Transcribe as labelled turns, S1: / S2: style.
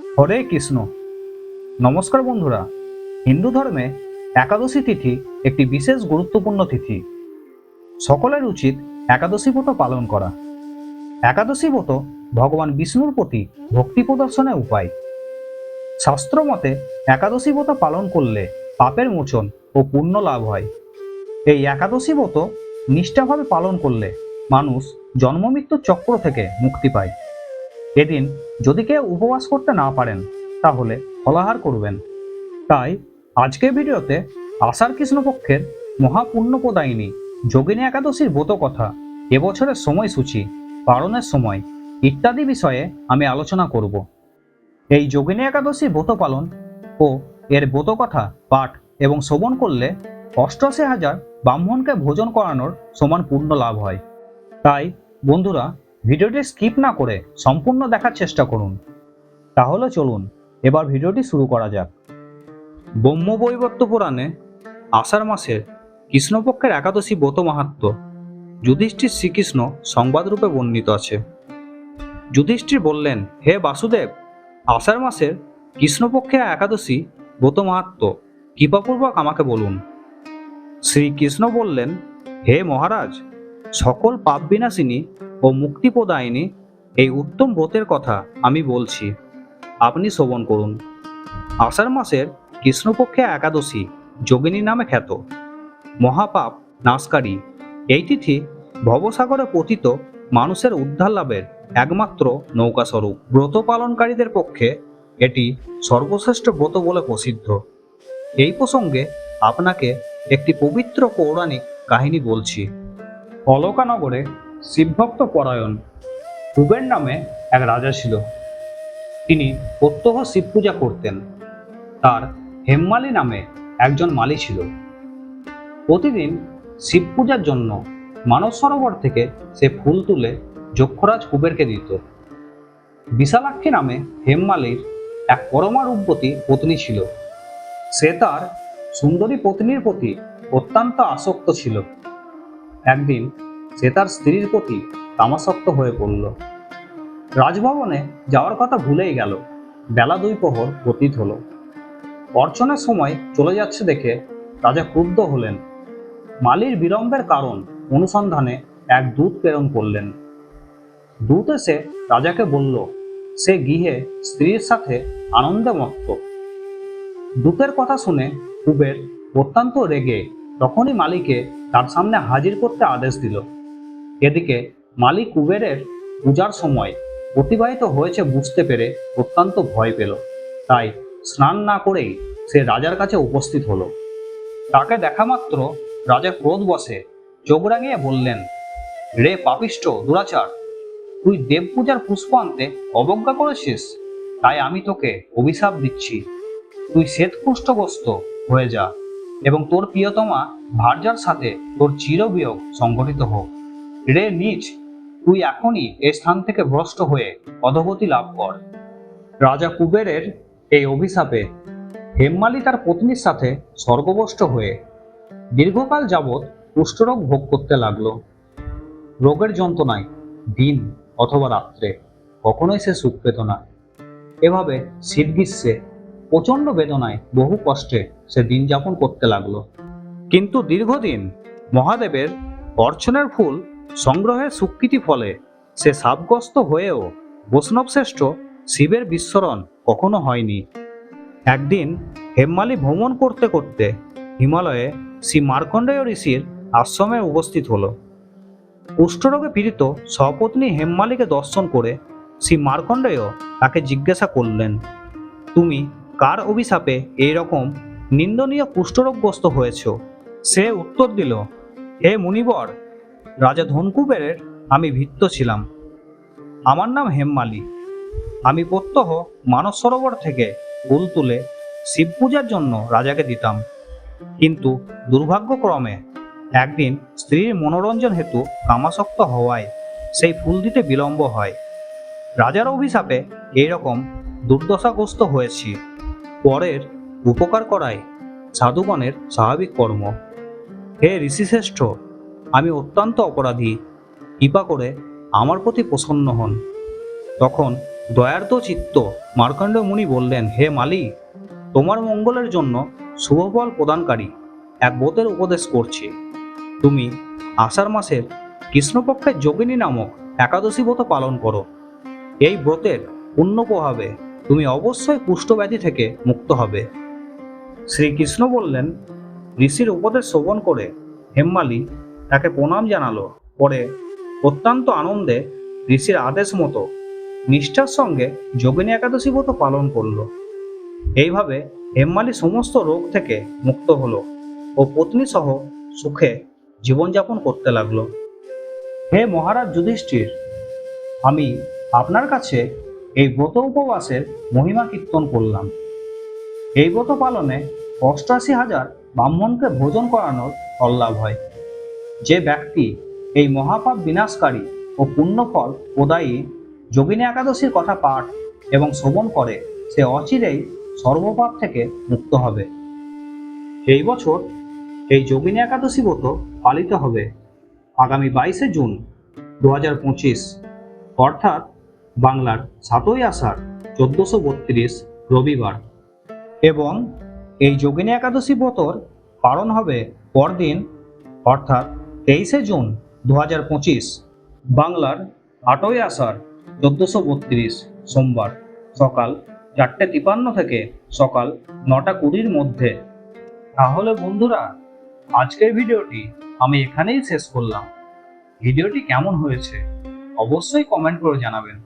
S1: হরে কৃষ্ণ। নমস্কার বন্ধুরা। হিন্দু ধর্মে একাদশী তিথি একটি বিশেষ গুরুত্বপূর্ণ তিথি। সকলের উচিত একাদশী ব্রত পালন করা। একাদশী ব্রত ভগবান বিষ্ণুর প্রতি ভক্তি প্রদর্শনের উপায়। শাস্ত্র মতে একাদশী ব্রত পালন করলে পাপের মোচন ও পুণ্য লাভ হয়। এই একাদশী ব্রত নিষ্ঠাভাবে পালন করলে মানুষ জন্মমৃত্যুর চক্র থেকে মুক্তি পায়। এদিন যদি কেউ উপবাস করতে না পারেন তাহলে ফলাহার করবেন। তাই আজকের ভিডিওতে আষাঢ় কৃষ্ণপক্ষের মহাপুণ্যপ্রদায়িনী যোগিনী একাদশীর ব্রত কথা, এবছরের সময়সূচি, পালনের সময় ইত্যাদি বিষয়ে আমি আলোচনা করব। এই যোগিনী একাদশীর ব্রত পালন ও এর ব্রত কথা পাঠ এবং শ্রবণ করলে ৮৮,০০০ ব্রাহ্মণকে ভোজন করানোর সমান পুণ্য লাভ হয়। তাই বন্ধুরা, ভিডিওটি স্কিপ না করে সম্পূর্ণ দেখার চেষ্টা করুন। তাহলে চলুন এবার ভিডিওটি শুরু করা যাক। ব্রহ্মবৈবর্ত পুরাণে আষাঢ় মাসের কৃষ্ণপক্ষের একাদশী ব্রত মাহাত্ম্য যুধিষ্ঠির শ্রীকৃষ্ণ সংবাদরূপে বর্ণিত আছে। যুধিষ্ঠির বললেন, হে বাসুদেব, আষাঢ় মাসের কৃষ্ণপক্ষের একাদশী ব্রত মাহাত্ম্য কৃপাপূর্বক আমাকে বলুন। শ্রীকৃষ্ণ বললেন, হে মহারাজ, সকল পাপ বিনাশিনী ও মুক্তিপ্রদায়িনী এই উত্তম ব্রতের কথা আমি বলছি, আপনি শ্রবণ করুন। আষাঢ় মাসের কৃষ্ণপক্ষে একাদশী যোগিনী নামে খ্যাত, মহাপাপ নাশকারী। এই তিথি ভবসাগরে পতিত মানুষের উদ্ধার লাভের একমাত্র নৌকাস্বরূপ। ব্রত পালনকারীদের পক্ষে এটি সর্বশ্রেষ্ঠ ব্রত বলে প্রসিদ্ধ। এই প্রসঙ্গে আপনাকে একটি পবিত্র পৌরাণিক কাহিনী বলছি। অলকানগরে শিবভক্ত পরায়ণ কুবের নামে এক রাজা ছিল। তিনি প্রত্যহ শিব পূজা করতেন। তার হেমমালী নামে একজন মালী ছিল। প্রতিদিন শিব পূজার জন্য মানস সরোবর থেকে সে ফুল তুলে যক্ষরাজ কুবেরকে দিত। বিশালাক্ষী নামে হেমমালীর এক পরমা রূপবতী পত্নী ছিল। সে তার সুন্দরী পত্নীর প্রতি অত্যন্ত আসক্ত ছিল। একদিন সে তার স্ত্রীর প্রতি কামাসক্ত হয়ে পড়ল। রাজভবনে যাওয়ার কথা ভুলেই গেল। বেলা ২ প্রহর অতীত হলো। অর্চনার সময় চলে যাচ্ছে দেখে রাজা ক্রুদ্ধ হলেন। মালির বিলম্বের কারণ অনুসন্ধানে এক দূত প্রেরণ করলেন। দূত এসে রাজাকে বলল সে গৃহে স্ত্রীর সাথে আনন্দে মত্ত। দূতের কথা শুনে কুবের অত্যন্ত রেগে তখনই মালিকে তার সামনে হাজির করতে আদেশ দিল। এদিকে মালি কুবেরের পূজার সময় অতিবাহিত হয়েছে বুঝতে পেরে অত্যন্ত ভয় পেল। তাই স্নান না করেই সে রাজার কাছে উপস্থিত হলো। তাকে দেখা মাত্র রাজার ক্রোধ বশে চোখ রাঙিয়ে বললেন, রে পাপিষ্ঠ দুরাচার, তুই দেব পূজার পুষ্প আনতে অবজ্ঞা করেছিস, তাই আমি তোকে অভিশাপ দিচ্ছি। তুই শ্বেতকুষ্ঠগ্রস্ত হয়ে যা এবং তোর প্রিয়তমা ভার্যার সাথে তোর চিরবিয়োগ সংঘটিত হোক। রে নীচ, তুই এখনই এই স্থান থেকে ভ্রষ্ট হয়ে অধোগতি লাভ কর। রাজা কুবেরের এই অভিশাপে হেমমালী তার পত্নীর সাথে স্বর্গভ্রষ্ট হয়ে দীর্ঘকাল যাবৎ কুষ্ঠরোগ ভোগ করতে লাগলো। রোগের যন্ত্রণায় দিন অথবা রাত্রে কখনোই সে সুখ পেত না। এভাবে শীত গ্রীষ্মে প্রচন্ড বেদনায় বহু কষ্টে সে দিন যাপন করতে লাগলো। কিন্তু দীর্ঘদিন মহাদেবের অর্চনের ফুল সংগ্রহের স্বীকৃতি ফলে সে শাপগ্রস্ত হয়েও বৈষ্ণব শ্রেষ্ঠ শিবের বিস্মরণ কখনো হয়নি। একদিন হেমমালী ভ্রমণ করতে করতে হিমালয়ে শ্রী মার্কণ্ডেয় ঋষির আশ্রমে উপস্থিত হলো। কুষ্ঠরোগে পীড়িত সপত্নী হেমমালীকে দর্শন করে শ্রী মার্কণ্ডেয় তাকে জিজ্ঞাসা করলেন, তুমি কার অভিশাপে এইরকম নিন্দনীয় কুষ্ঠরোগগ্রস্ত হয়েছ? সে উত্তর দিল, হে মুনিবর, রাজা ধনকুবেরের আমি ভৃত্য ছিলাম। আমার নাম হেমমালী। আমি প্রত্যহ মানস সরোবর থেকে ফুল তুলে শিব পূজার জন্য রাজাকে দিতাম। কিন্তু দুর্ভাগ্যক্রমে একদিন স্ত্রীর মনোরঞ্জন হেতু কামাসক্ত হওয়ায় সেই ফুল দিতে বিলম্ব হয়। রাজার অভিশাপে এইরকম দুর্দশাগ্রস্ত হয়েছি। পরের উপকার করাই সাধুগণের স্বাভাবিক কর্ম। হে ঋষিশ্রেষ্ঠ, আমি অত্যন্ত অপরাধী, কৃপা করে আমার প্রতি প্রসন্ন হন। তখন দয়ার্ত চিত্ত মার্কণ্ড মুনি বললেন, হে মালি, তোমার মঙ্গলের জন্য শুভফল প্রদানকারী এক ব্রতের উপদেশ করছি। তুমি আষাঢ় মাসের কৃষ্ণপক্ষের যোগিনী নামক একাদশী ব্রত পালন করো। এই ব্রতের পুণ্য প্রভাবে তুমি অবশ্যই কুষ্ঠব্যাধি থেকে মুক্ত হবে। শ্রীকৃষ্ণ বললেন, ঋষির উপদেশ শ্রবণ করে হেমমালি তাকে প্রণাম জানালো। পরে অত্যন্ত আনন্দে ঋষির আদেশ মতো নিষ্ঠার সঙ্গে যোগিনী একাদশী ব্রত পালন করলো। এইভাবে হেমমালি সমস্ত রোগ থেকে মুক্ত হলো ও পত্নী সহ সুখে জীবনযাপন করতে লাগলো। হে মহারাজ যুধিষ্ঠির, আমি আপনার কাছে এই ব্রত উপবাসের মহিমা কীর্তন করলাম। এই ব্রত পালনে ৮৮,০০০ ব্রাহ্মণকে ভোজন করানোর ফললাভ হয়। যে ব্যক্তি এই মহাপাপ বিনাশকারী ও পুণ্যফল প্রদায়ী যোগিনী একাদশীর কথা পাঠ এবং শ্রবণ করে, সে অচিরেই সর্বপাপ থেকে মুক্ত হবে। এই বছর এই যোগিনী একাদশী ব্রত পালিত হবে আগামী ২২শে জুন ২০২৫, অর্থাৎ বাংলার ৭ই আষাঢ় ১৪৩২ রবিবার। এবং এই যোগিনী একাদশী ব্রতর পালন হবে পরদিন, অর্থাৎ ২৩শে জুন ২০২৫, বাংলার ৮ই আষাঢ় ১৪৩২ সোমবার, সকাল ৪:৫৩ থেকে সকাল ৯:২০-র মধ্যে। তাহলে বন্ধুরা, আজকের ভিডিওটি আমি এখানেই শেষ করলাম। ভিডিওটি কেমন হয়েছে অবশ্যই কমেন্ট করে জানাবেন।